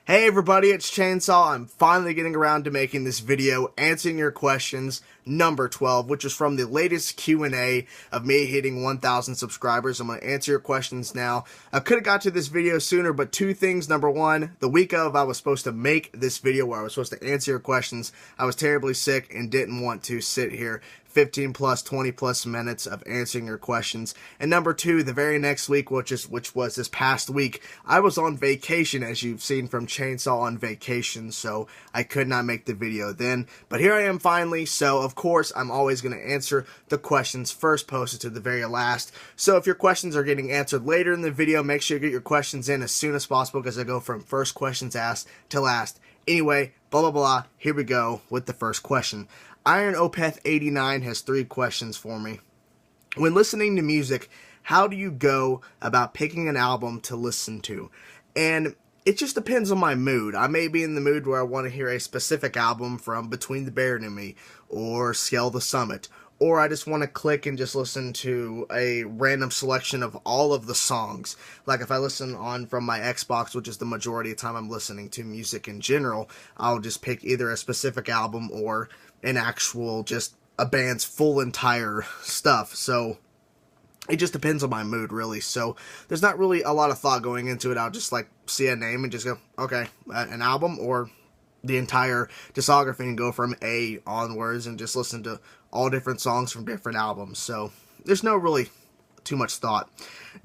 Hey everybody, it's Chainsaw. I'm finally getting around to making this video answering your questions, number 12, which is from the latest Q&A of me hitting 1,000 subscribers. I'm going to answer your questions now. I could have got to this video sooner, but two things. Number one, the week of I was supposed to make this video where I was supposed to answer your questions. I was terribly sick and didn't want to sit here 15 plus 20 plus minutes of answering your questions. And number two, the very next week, which was this past week, I was on vacation, as you've seen from Chainsaw on vacation, so I could not make the video then. But here I am finally, so of course I'm always going to answer the questions first posted to the very last. So if your questions are getting answered later in the video, make sure you get your questions in as soon as possible, because I go from first questions asked to last. Anyway, blah blah blah, here we go with the first question. Iron Opeth 89 has 3 questions for me. When listening to music, how do you go about picking an album to listen to? And it just depends on my mood. I may be in the mood where I want to hear a specific album from Between the Buried and Me, or Scale the Summit, or I just want to click and just listen to a random selection of all of the songs. Like if I listen on from my Xbox, which is the majority of the time I'm listening to music in general, I'll just pick either a specific album or an actual, just a band's full entire stuff. So it just depends on my mood, really. So there's not really a lot of thought going into it. I'll just like see a name and just go, okay, an album or the entire discography, and go from A onwards and just listen to all different songs from different albums. So there's no really too much thought.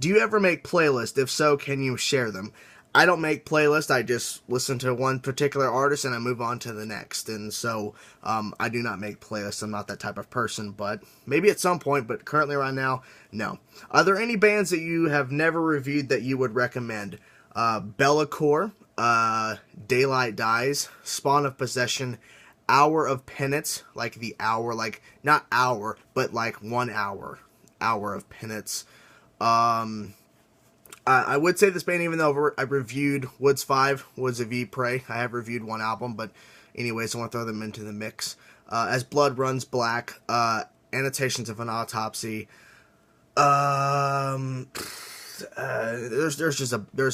Do you ever make playlists? If so, can you share them? I don't make playlists. I just listen to one particular artist and I move on to the next. And so I do not make playlists. I'm not that type of person, but maybe at some point, but currently right now, no. Are there any bands that you have never reviewed that you would recommend? Bellacore, Daylight Dies, Spawn of Possession, Hour of Penance, like the hour, like not hour, but like 1 hour, Hour of Penance. I would say this band, even though I reviewed Woods 5, Woods of Ypres, I have reviewed one album, but anyways, I want to throw them into the mix. As Blood Runs Black, Annotations of an Autopsy, there's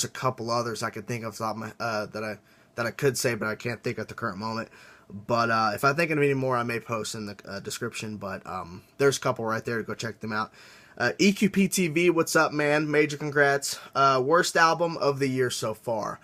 a couple others I could think of that I could say, but I can't think at the current moment. But if I think of any more, I may post in the description. But there's a couple right there to go check them out. EQPTV, what's up, man? Major congrats. Worst album of the year so far.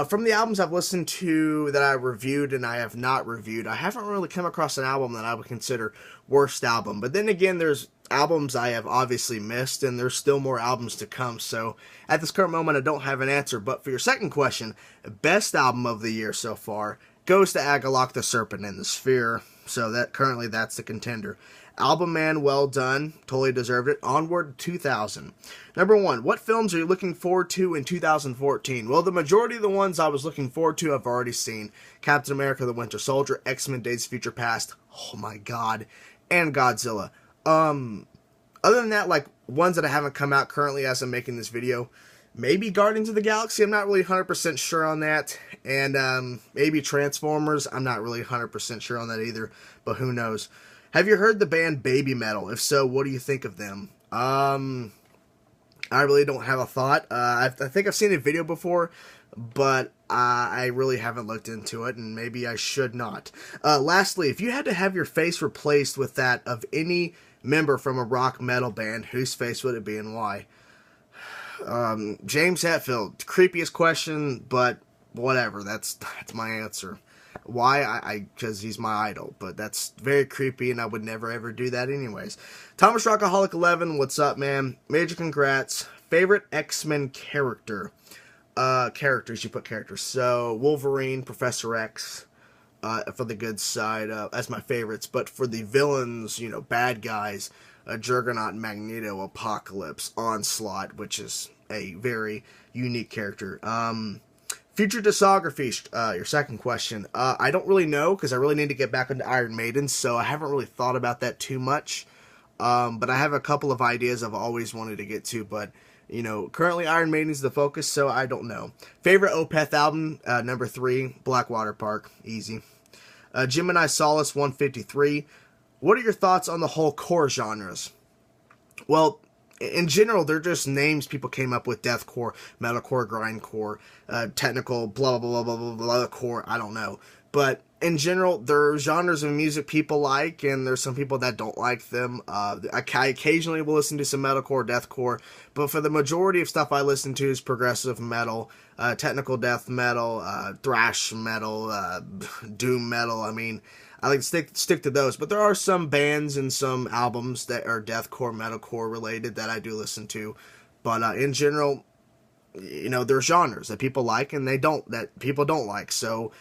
From the albums I've listened to that I reviewed and I have not reviewed, I haven't really come across an album that I would consider worst album. But then again, there's albums I have obviously missed, and there's still more albums to come. So at this current moment, I don't have an answer. But for your second question, best album of the year so far goes to Agalok the Serpent in the Sphere. So that's the contender. Album, man, well done. Totally deserved it. Onward 2000. Number 1, what films are you looking forward to in 2014? Well, the majority of the ones I was looking forward to I've already seen. Captain America the Winter Soldier, X-Men Days of Future Past, oh my god, and Godzilla. Other than that, like, ones that I haven't come out currently as I'm making this video, maybe Guardians of the Galaxy, I'm not really 100% sure on that, and maybe Transformers, I'm not really 100% sure on that either, but who knows. Have you heard the band Babymetal? If so, what do you think of them? I really don't have a thought. I think I've seen a video before, but I really haven't looked into it, and maybe I should not. Lastly, if you had to have your face replaced with that of any member from a rock metal band, whose face would it be and why? James Hetfield. Creepiest question, but whatever. That's my answer. Why? Because he's my idol, but that's very creepy, and I would never ever do that anyways. Thomas Rockaholic 11, what's up, man? Major congrats. Favorite X-Men character? Characters, you put characters. So, Wolverine, Professor X, for the good side, as my favorites, but for the villains, you know, bad guys, Juggernaut, Magneto, Apocalypse, Onslaught, which is a very unique character. Future discography, your second question. I don't really know, because I really need to get back into Iron Maiden, so I haven't really thought about that too much. But I have a couple of ideas I've always wanted to get to, but, you know, currently Iron Maiden's the focus, so I don't know. Favorite Opeth album, number 3, Blackwater Park, easy. Gemini Solace 153. What are your thoughts on the whole core genres? Well, in general, they're just names people came up with: deathcore, metalcore, grindcore, technical, blah blah blah blah blah blah core. I don't know, but in general, there are genres of music people like, and there's some people that don't like them. I occasionally will listen to some metalcore, deathcore, but for the majority of stuff I listen to is progressive metal, technical death metal, thrash metal, doom metal. I mean, I like to stick to those, but there are some bands and some albums that are deathcore, metalcore related that I do listen to. But in general, you know, there's genres that people like and that people don't like. So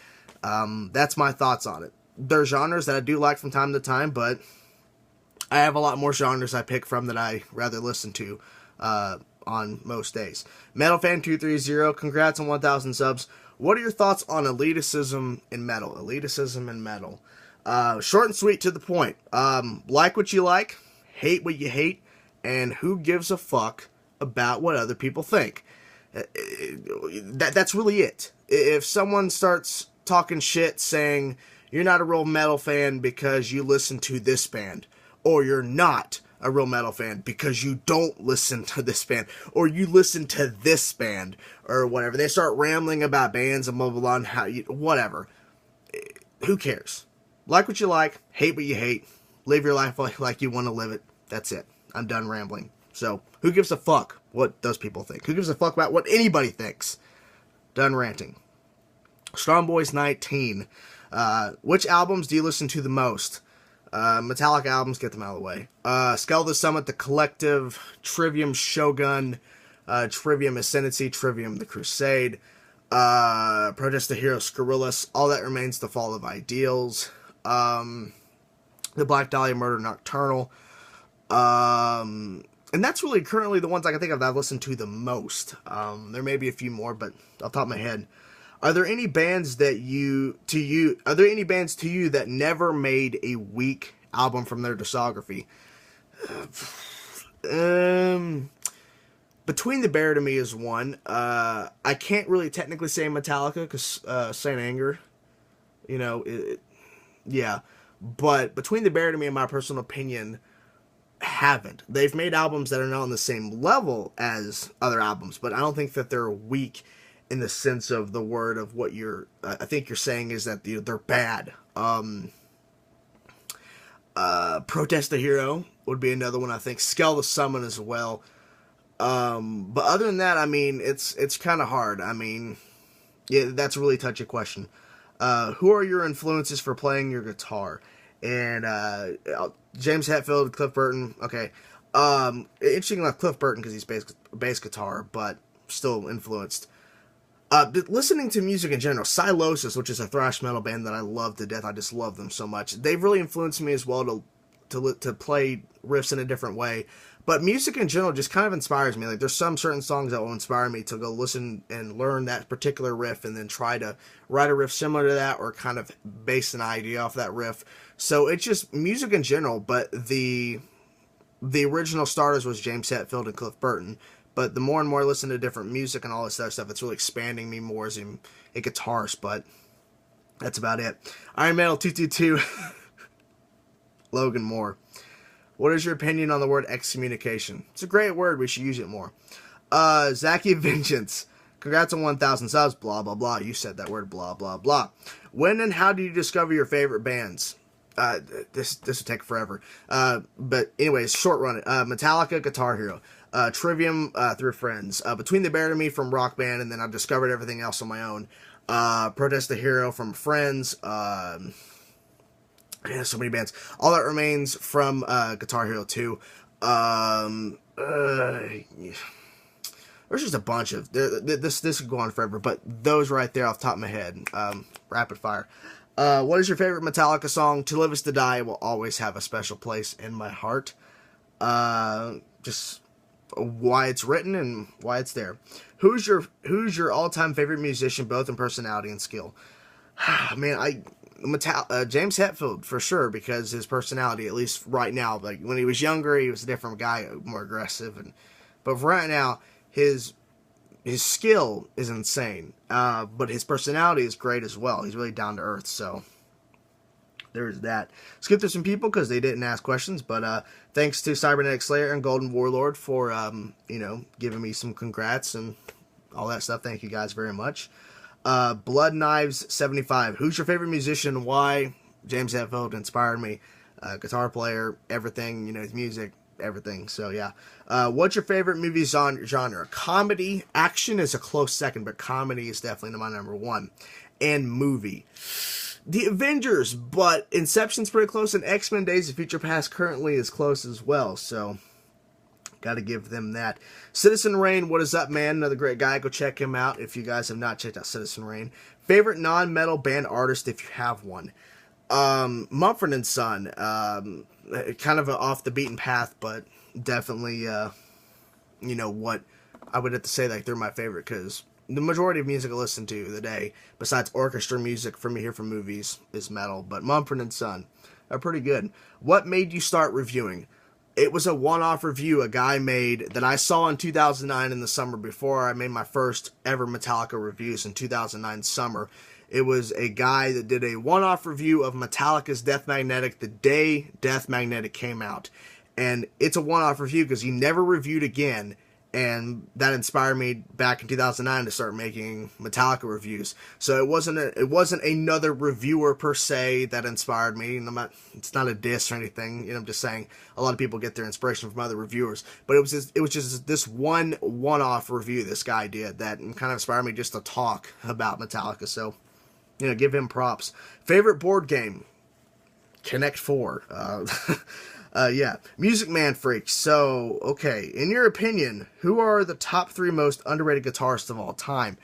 that's my thoughts on it. There's genres that I do like from time to time, but I have a lot more genres I pick from that I rather listen to on most days. MetalFan230, congrats on 1,000 subs. What are your thoughts on elitism in metal? Elitism in metal. Short and sweet, to the point. Like what you like, hate what you hate, and who gives a fuck about what other people think? That's really it. If someone starts talking shit saying you're not a real metal fan because you listen to this band, or you're not a real metal fan because you don't listen to this band, or you listen to this band, or whatever, they start rambling about bands and blah blah blah and how you, whatever. Who cares? Like what you like, hate what you hate, live your life like you want to live it. That's it. I'm done rambling. So, who gives a fuck what those people think? Who gives a fuck about what anybody thinks? Done ranting. Strongboys19. Which albums do you listen to the most? Metallica albums, get them out of the way. Skull the Summit, The Collective, Trivium Shogun, Trivium Ascendancy, Trivium The Crusade, Protest the Hero, Scorillus, All That Remains, The Fall of Ideals, The Black Dahlia Murder Nocturnal, and that's really currently the ones I can think of that I've listened to the most. There may be a few more, but off the top of my head. Are there any bands that that never made a weak album from their discography? Between the Bear to Me is one. I can't really technically say Metallica because Saint Anger, you know, yeah. But Between the Bear to Me, in my personal opinion, haven't. They've made albums that are not on the same level as other albums, but I don't think that they're weak in the sense of the word of what I think you're saying is that they're bad. Protest the Hero would be another one, I think. Skull the Summon as well. But other than that, I mean, it's kind of hard. I mean, yeah, that's a really touchy question. Who are your influences for playing your guitar? And James Hetfield, Cliff Burton. Okay. Interesting about Cliff Burton because he's bass guitar, but still influenced. Listening to music in general, Silosis, which is a thrash metal band that I love to death. I just love them so much. They've really influenced me as well to play riffs in a different way. But music in general just kind of inspires me. Like, there's some certain songs that will inspire me to go listen and learn that particular riff and then try to write a riff similar to that or kind of base an idea off that riff. So it's just music in general, but the original starters was James Hetfield and Cliff Burton. But the more and more I listen to different music and all this other stuff, it's really expanding me more as a guitarist. But that's about it. Iron Metal 222. Logan Moore. What is your opinion on the word excommunication? It's a great word. We should use it more. Zachy Vengeance. Congrats on 1,000 subs. Blah, blah, blah. You said that word. Blah, blah, blah. When and how do you discover your favorite bands? This will take forever. But anyways, short run. Metallica, Guitar Hero. Trivium through friends. Between the Bear to Me from Rock Band, and then I've discovered everything else on my own. Protest the Hero from friends. Yeah, so many bands. All That Remains from Guitar Hero 2. There's just a bunch of... This could go on forever, but those right there off the top of my head. Rapid fire. What is your favorite Metallica song? To Live Is To Die will always have a special place in my heart. Just why it's written and why it's there. Who's your all-time favorite musician, both in personality and skill? Man, James Hetfield for sure, because his personality, at least right now, like when he was younger, he was a different guy, more aggressive, but for right now, his skill is insane, but his personality is great as well. He's really down to earth. So there's that. Skip through some people because they didn't ask questions, but thanks to Cybernetic Slayer and Golden Warlord for, you know, giving me some congrats and all that stuff. Thank you guys very much. Blood Knives 75. Who's your favorite musician? Why? James Hetfield inspired me. Guitar player, everything, you know, his music, everything. So yeah. What's your favorite movie genre? Comedy. Action is a close second, but comedy is definitely my number one. And movie. The Avengers, but Inception's pretty close, and X-Men Days of Future Past currently is close as well, so gotta give them that. Citizen Rain, what is up, man? Another great guy. Go check him out if you guys have not checked out Citizen Rain. Favorite non-metal band artist if you have one? Mumford & Son. Kind of off the beaten path, but definitely, you know what, I would have to say like they're my favorite because the majority of music I listen to the day, besides orchestra music from here from movies, is metal. But Mumford & Son are pretty good. What made you start reviewing? It was a one-off review a guy made that I saw in 2009 in the summer before I made my first ever Metallica reviews in 2009 summer. It was a guy that did a one-off review of Metallica's Death Magnetic the day Death Magnetic came out. And it's a one-off review because he never reviewed again. And that inspired me back in 2009 to start making Metallica reviews. So it wasn't another reviewer per se that inspired me. And it's not a diss or anything. You know, I'm just saying a lot of people get their inspiration from other reviewers. But it was just this one-off review this guy did that kind of inspired me just to talk about Metallica. So, you know, give him props. Favorite board game? Connect 4. Yeah, Music Man Freak. So, okay, in your opinion, who are the top 3 most underrated guitarists of all time?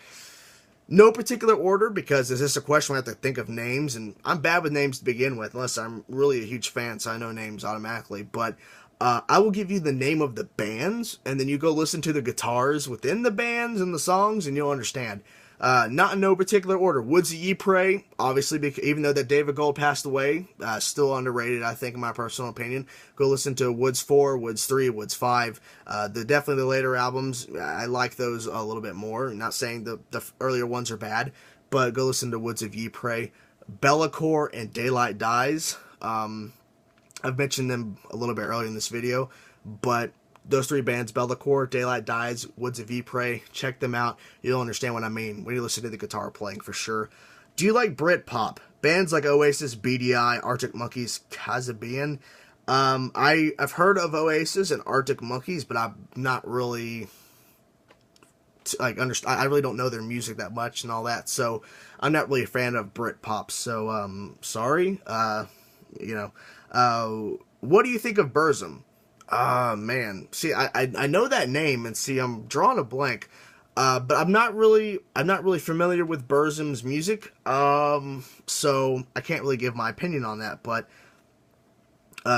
No particular order, because is this a question where I have to think of names, and I'm bad with names to begin with, unless I'm really a huge fan, so I know names automatically, but I will give you the name of the bands, and then you go listen to the guitars within the bands and the songs, and you'll understand. Not in no particular order. Woods of Ypres, obviously, even though that David Gold passed away, still underrated, I think, in my personal opinion. Go listen to Woods 4, Woods 3, Woods 5. Definitely the later albums, I like those a little bit more. I'm not saying the earlier ones are bad, but go listen to Woods of Ypres. Bellacore and Daylight Dies. I've mentioned them a little bit earlier in this video, but those 3 bands, Bellacore, Daylight Dies, Woods of Ypres, check them out. You'll understand what I mean when you listen to the guitar playing for sure. Do you like Britpop? Bands like Oasis, BDI, Arctic Monkeys, Kazabian. I've heard of Oasis and Arctic Monkeys, but I'm not really I really don't know their music that much and all that, so I'm not really a fan of Britpop. So sorry. You know, what do you think of Burzum? Man, see, I know that name, and see, I'm drawing a blank, but I'm not really familiar with Burzum's music, so I can't really give my opinion on that, but,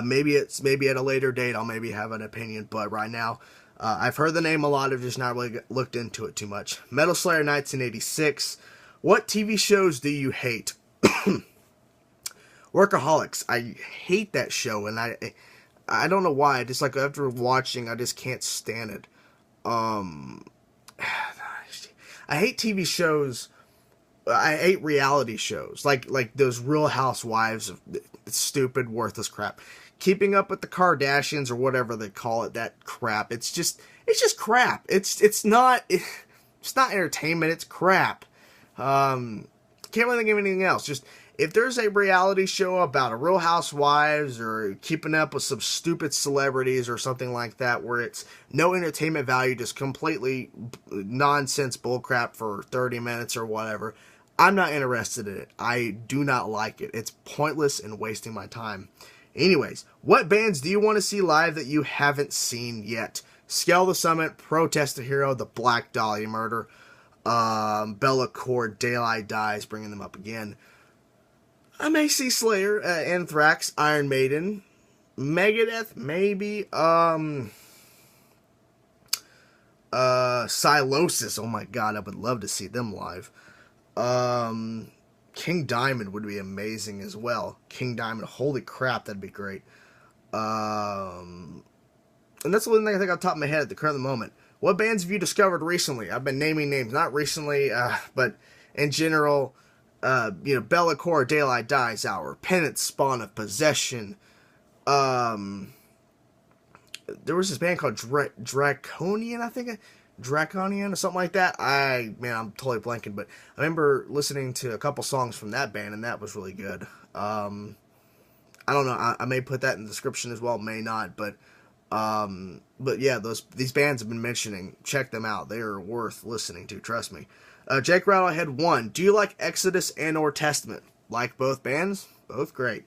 maybe at a later date, I'll maybe have an opinion, but right now, I've heard the name a lot, I've just not really looked into it too much. Metal Slayer 1986, what TV shows do you hate? Workaholics, I hate that show, and I don't know why. Just like after watching, I just can't stand it. I hate TV shows. I hate reality shows like those Real Housewives of stupid, worthless crap. Keeping Up with the Kardashians or whatever they call it, that crap. It's just crap. It's not entertainment. It's crap. Can't really think of anything else. Just, if there's a reality show about a Real Housewives or keeping up with some stupid celebrities or something like that where it's no entertainment value, just completely nonsense bullcrap for 30 minutes or whatever, I'm not interested in it. I do not like it. It's pointless and wasting my time. Anyways, what bands do you want to see live that you haven't seen yet? Scale the Summit, Protest the Hero, the Black Dahlia Murder, Bellacore, Daylight Dies, bringing them up again. I may see Slayer, Anthrax, Iron Maiden, Megadeth, maybe, Silosis, oh my god, I would love to see them live. King Diamond would be amazing as well. King Diamond, holy crap, that'd be great. And that's the only thing I think off the top of my head at the current moment. What bands have you discovered recently? I've been naming names, not recently, but in general, Bellacore, Daylight Dies Hour, Penance, Spawn of Possession. There was this band called Draconian, I think. Draconian or something like that. I'm totally blanking, but I remember listening to a couple songs from that band, and that was really good. I don't know. I may put that in the description as well, may not, but yeah, these bands have been mentioning. Check them out. They are worth listening to. Trust me. Jake Rattlehead 1. Do you like Exodus and or Testament? Like both bands? Both great.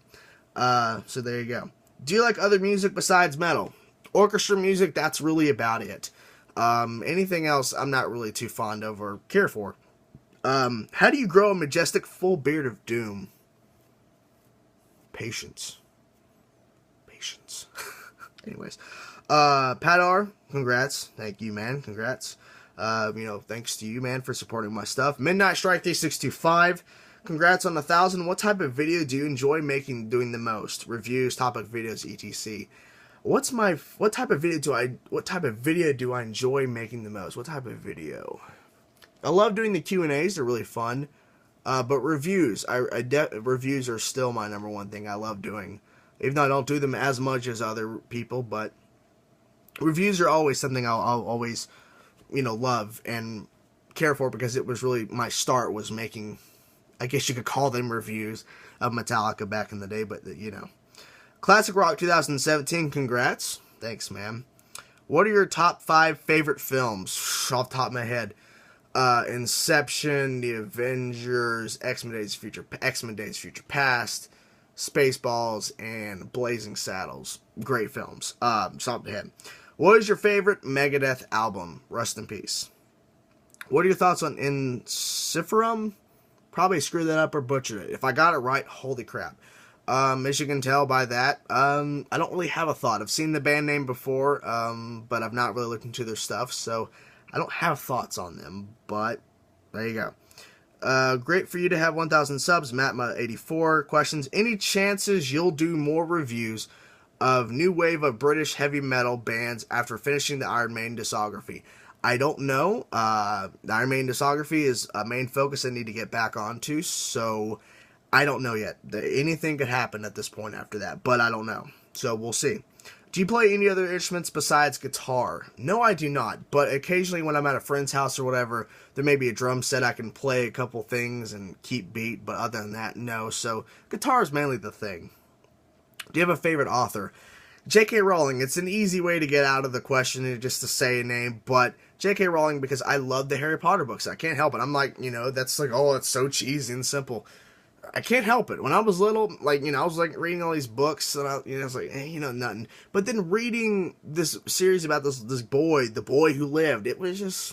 So there you go. Do you like other music besides metal? Orchestra music, that's really about it. Anything else I'm not really too fond of or care for. How do you grow a majestic full beard of doom? Patience. Anyways. Padar, congrats. Thank you, man. Congrats. Thanks to you, man, for supporting my stuff. Midnight Strike 3625. Congrats on 1,000. What type of video do you enjoy doing the most? Reviews, topic videos, etc. What type of video do I enjoy making the most? What type of video? I love doing the Q&As. They're really fun. But reviews, reviews are still my number one thing I love doing. Even though I don't do them as much as other people, but reviews are always something I'll always, love and care for, because it was really my start was making, I guess you could call them reviews of Metallica back in the day, but Classic Rock 2017, congrats. Thanks, man. What are your top 5 favorite films? Off the top of my head. Inception, The Avengers, X-Men Days Future Past, Spaceballs, and Blazing Saddles. Great films. Off the head. What is your favorite Megadeth album? Rest in peace. What are your thoughts on Ensiferum? Probably screwed that up or butchered it. If I got it right, holy crap. As you can tell by that, I don't really have a thought. I've seen the band name before, but I've not really looked into their stuff, so I don't have thoughts on them, but there you go. Great for you to have 1,000 subs. Matma84 questions. Any chances you'll do more reviews of new wave of British heavy metal bands after finishing the Iron Maiden discography? I don't know. The Iron Maiden discography is a main focus I need to get back onto, so I don't know yet. Anything could happen at this point after that, but I don't know. So we'll see. Do you play any other instruments besides guitar? No, I do not, but occasionally when I'm at a friend's house or whatever, there may be a drum set I can play a couple things and keep beat, but other than that, no. So guitar is mainly the thing. Do you have a favorite author? J.K. Rowling. It's an easy way to get out of the question just to say a name, but J.K. Rowling, because I love the Harry Potter books. I can't help it. I'm like, that's like, oh, it's so cheesy and simple. I can't help it. When I was little, I was reading all these books, and I was like, nothing. But then reading this series about this boy, the boy who lived, it was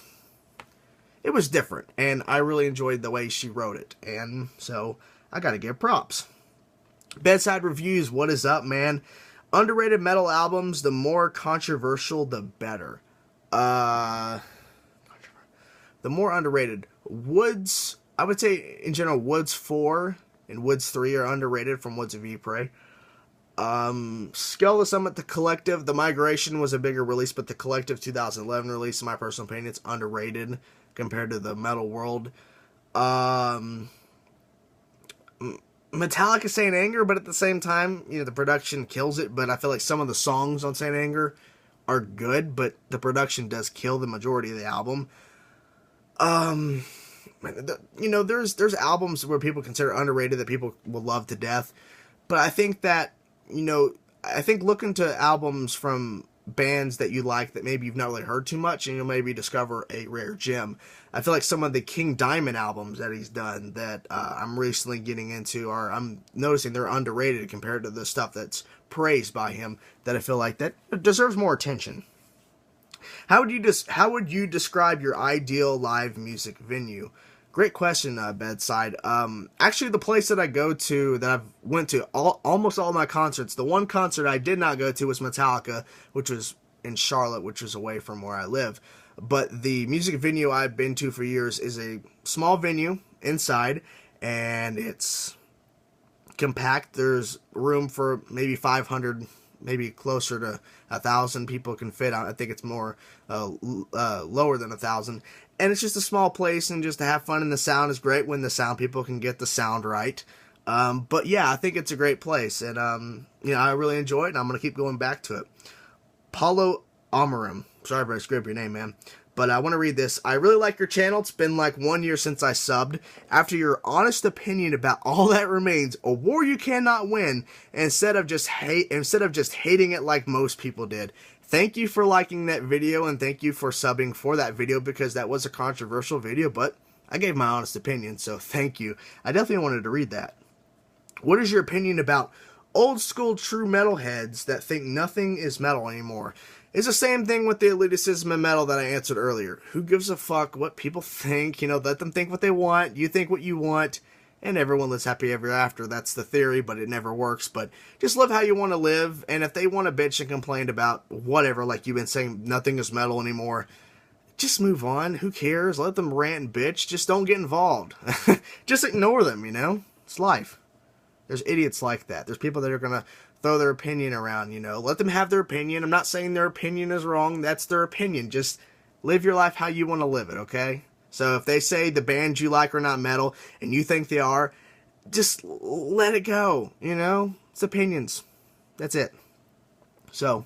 different, and I really enjoyed the way she wrote it, and so I gotta give props. Bedside Reviews, what is up, man? Underrated metal albums, the more controversial, the better. The more underrated. Woods, I would say, in general, Woods 4 and Woods 3 are underrated from Woods of Ypres. Scale the Summit, The Collective, The Migration was a bigger release, but The Collective 2011 release, in my personal opinion, it's underrated compared to the metal world. Metallica Saint Anger, but at the same time, the production kills it, but I feel like some of the songs on Saint Anger are good, but the production does kill the majority of the album. There's albums where people consider underrated that people will love to death, but I think that, look into albums from bands that you like that maybe you've not really heard too much, and you'll maybe discover a rare gem. I feel like some of the King Diamond albums that he's done that I'm recently getting into, I'm noticing they're underrated compared to the stuff that's praised by him, that I feel like that deserves more attention. How would you describe your ideal live music venue? Great question, Bedside. Actually, the place that I go to, that I've went to almost all my concerts, the one concert I did not go to was Metallica, which was in Charlotte, which was away from where I live. But the music venue I've been to for years is a small venue inside, and it's compact. There's room for maybe 500, maybe closer to 1,000 people can fit. I think it's more lower than 1,000. And it's just a small place, and just to have fun, and the sound is great when the sound people can get the sound right. But yeah, I think it's a great place, and I really enjoy it, and I'm going to keep going back to it. Paulo Amarim. Sorry if I screwed up your name, man. But I want to read this. I really like your channel. It's been like 1 year since I subbed. After your honest opinion about All That Remains, a war you cannot win, instead of just hating it like most people did. Thank you for liking that video, and thank you for subbing for that video, because that was a controversial video, but I gave my honest opinion, so thank you. I definitely wanted to read that. What is your opinion about old school true metalheads that think nothing is metal anymore? It's the same thing with the eliticism in metal that I answered earlier. Who gives a fuck what people think? Let them think what they want. You think what you want. And everyone lives happy ever after. That's the theory, but it never works. But just live how you want to live. And if they want to bitch and complain about whatever, like you've been saying, nothing is metal anymore, just move on. Who cares? Let them rant and bitch. Just don't get involved. Just ignore them, It's life. There's idiots like that. There's people that are going to throw their opinion around, Let them have their opinion. I'm not saying their opinion is wrong. That's their opinion. Just live your life how you want to live it, okay? So if they say the bands you like are not metal and you think they are, just let it go, It's opinions. That's it. So,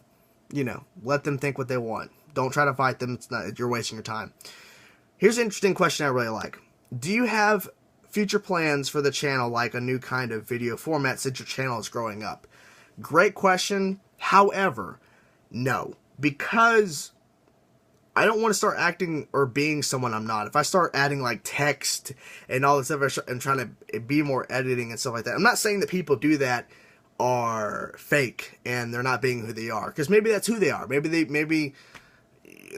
let them think what they want. Don't try to fight them. You're wasting your time. Here's an interesting question I really like. Do you have future plans for the channel, like a new kind of video format since your channel is growing up? Great question. However, no. Because I don't want to start acting or being someone I'm not. If I start adding like text and all this stuff and trying to be more editing and stuff like that, I'm not saying that people do that are fake and they're not being who they are. Because maybe that's who they are. Maybe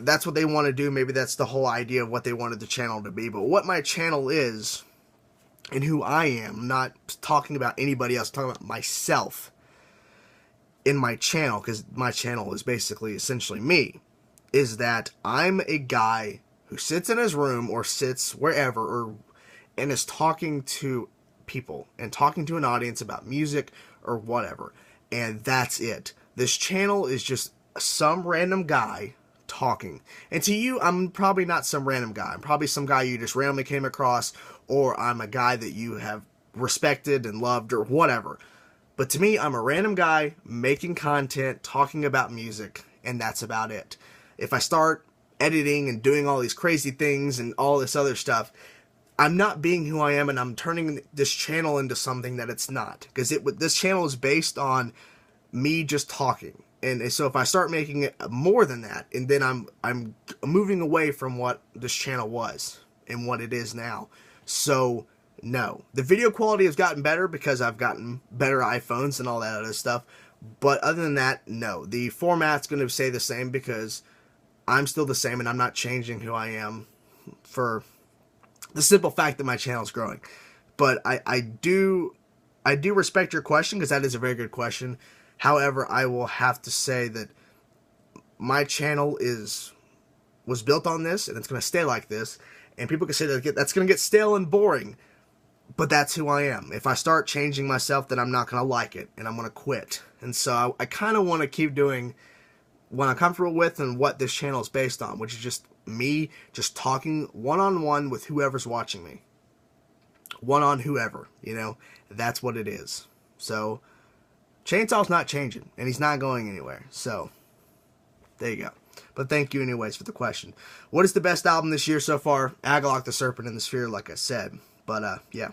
that's what they want to do. Maybe that's the whole idea of what they wanted the channel to be. But what my channel is and who I am, I'm not talking about anybody else, I'm talking about myself in my channel, because my channel is basically essentially me, is that I'm a guy who sits in his room or sits wherever and is talking to people and talking to an audience about music or whatever. And that's it. This channel is just some random guy talking. And to you, I'm probably not some random guy. I'm probably some guy you just randomly came across, or I'm a guy that you have respected and loved or whatever. But to me, I'm a random guy making content, talking about music, and that's about it. If I start editing and doing all these crazy things and all this other stuff, I'm not being who I am, and I'm turning this channel into something that it's not. Because this channel is based on me just talking. And so if I start making it more than that, and then I'm moving away from what this channel was and what it is now. So no, the video quality has gotten better because I've gotten better iPhones and all that other stuff. But other than that, no, the format's going to stay the same because I'm still the same and I'm not changing who I am for the simple fact that my channel is growing. But I do respect your question, because that is a very good question. However, I will have to say that my channel was built on this, and it's going to stay like this. And people can say that that's going to get stale and boring, but that's who I am. If I start changing myself, then I'm not going to like it, and I'm going to quit. And so I kind of want to keep doing what I'm comfortable with and what this channel is based on, which is just me just talking one-on-one with whoever's watching me. One on whoever, that's what it is. So Chainsaw's not changing, and he's not going anywhere. So there you go. But thank you anyways for the question. What is the best album this year so far? Agalok the Serpent in the Sphere, like I said. But yeah.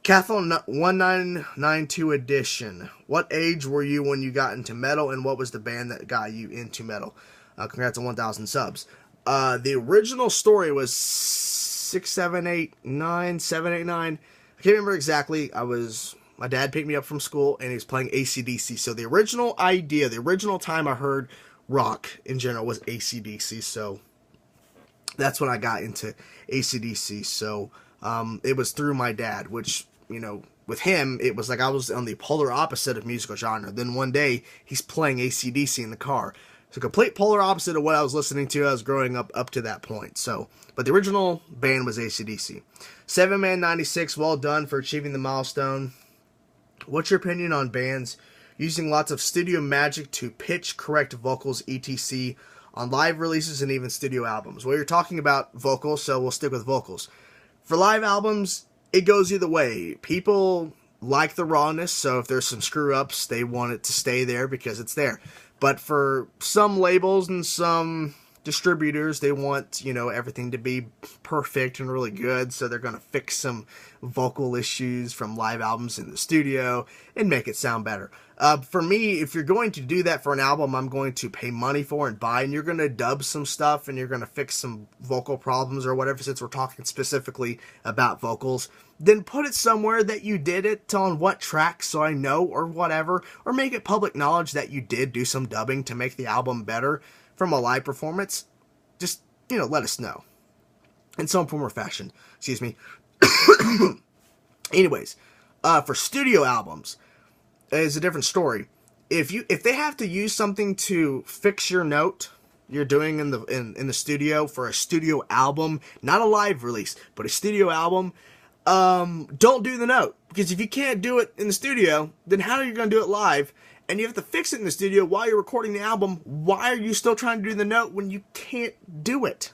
Cathal 1992 edition. What age were you when you got into metal, and what was the band that got you into metal? Congrats on 1,000 subs. The original story was 6, 7, 8, 9, 7, 8, 9. I can't remember exactly. My dad picked me up from school, and he was playing AC/DC. So the original idea, the original time I heard rock in general was AC/DC. So that's when I got into AC/DC. So it was through my dad, which, with him, it was like I was on the polar opposite of musical genre. Then one day, he's playing AC/DC in the car. It's a complete polar opposite of what I was listening to. I was growing up to that point. So, but the original band was AC/DC. 7Man 96, well done for achieving the milestone. What's your opinion on bands using lots of studio magic to pitch correct vocals, etc. on live releases and even studio albums. Well, you're talking about vocals, so we'll stick with vocals. For live albums, it goes either way. People like the rawness, so if there's some screw-ups, they want it to stay there because it's there. But for some labels and some distributors, they want, you know, everything to be perfect and really good, so they're going to fix some vocal issues from live albums in the studio and make it sound better. For me, if you're going to do that for an album I'm going to pay money for and buy, and you're going to dub some stuff and you're going to fix some vocal problems or whatever, since we're talking specifically about vocals, then put it somewhere that you did it, on what track so I know, or whatever, or make it public knowledge that you did do some dubbing to make the album better from a live performance. Just, you know, let us know in some form or fashion. Excuse me. Anyways, for studio albums, it's a different story. If they have to use something to fix your note you're doing in the studio for a studio album, not a live release, but a studio album, don't do the note, because if you can't do it in the studio, then how are you going to do it live? And you have to fix it in the studio while you're recording the album. Why are you still trying to do the note when you can't do it?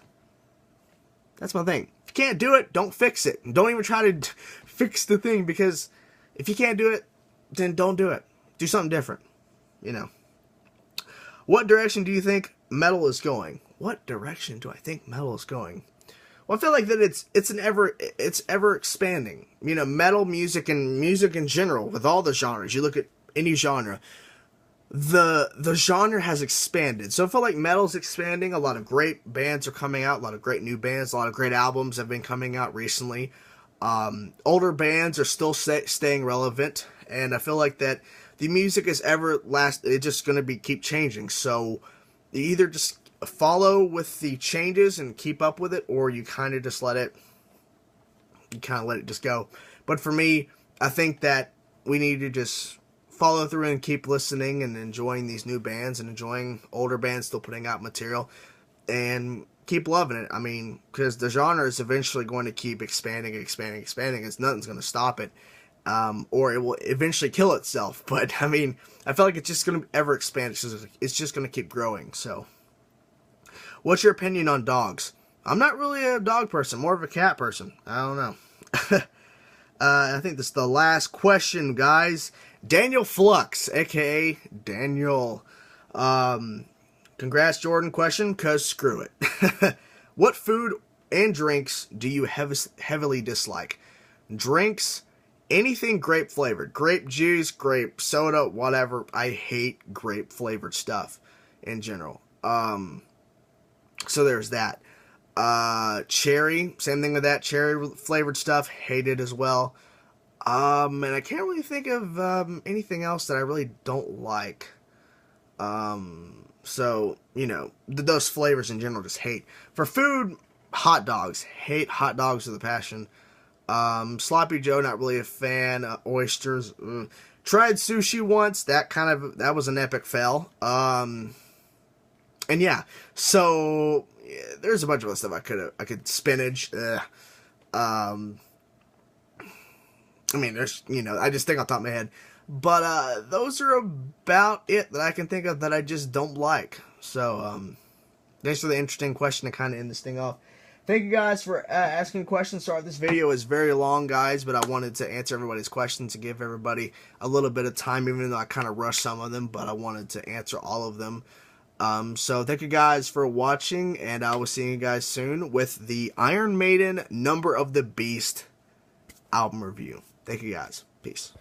That's my thing. If you can't do it, don't fix it. And don't even try to fix the thing, because if you can't do it, then don't do it. Do something different, you know. What direction do you think metal is going? What direction do I think metal is going? Well, I feel like that it's ever expanding. You know, metal music and music in general, with all the genres. You look at any genre, the genre has expanded. So I feel like metal's expanding. A lot of great bands are coming out, a lot of great new bands, a lot of great albums have been coming out recently. Older bands are still staying relevant, and I feel like that the music is it's just going to keep changing. So you either just follow with the changes and keep up with it, or you kind of just let it just go. But for me, I think that we need to just follow through and keep listening and enjoying these new bands and enjoying older bands still putting out material, and keep loving it. I mean, because the genre is eventually going to keep expanding. It's nothing's going to stop it, or it will eventually kill itself. But I mean, I feel like it's just going to ever expand. It's just going to keep growing. So, what's your opinion on dogs? I'm not really a dog person, more of a cat person. I don't know. I think this is the last question, guys. Daniel Flux, aka Daniel. Congrats, Jordan. Question, cause screw it. What food and drinks do you heavily dislike? Drinks, anything grape flavored. Grape juice, grape soda, whatever. I hate grape flavored stuff in general. So there's that. Cherry, same thing with that. Cherry flavored stuff, hate it as well. And I can't really think of anything else that I really don't like. So, you know, those flavors in general, just hate. For food, hot dogs. Hate hot dogs with a passion. Sloppy Joe, not really a fan. Oysters. Tried sushi once. That was an epic fail. And yeah, so there's a bunch of other stuff I could spinach. I mean, there's, you know, I just think on top of my head. But those are about it that I can think of that I just don't like. So, thanks for the interesting question to kind of end this thing off. Thank you guys for asking questions. Sorry, this video is very long, guys, but I wanted to answer everybody's questions and give everybody a little bit of time, even though I kind of rushed some of them, but I wanted to answer all of them. So thank you guys for watching, and I will see you guys soon with the Iron Maiden Number of the Beast album review. Thank you guys. Peace.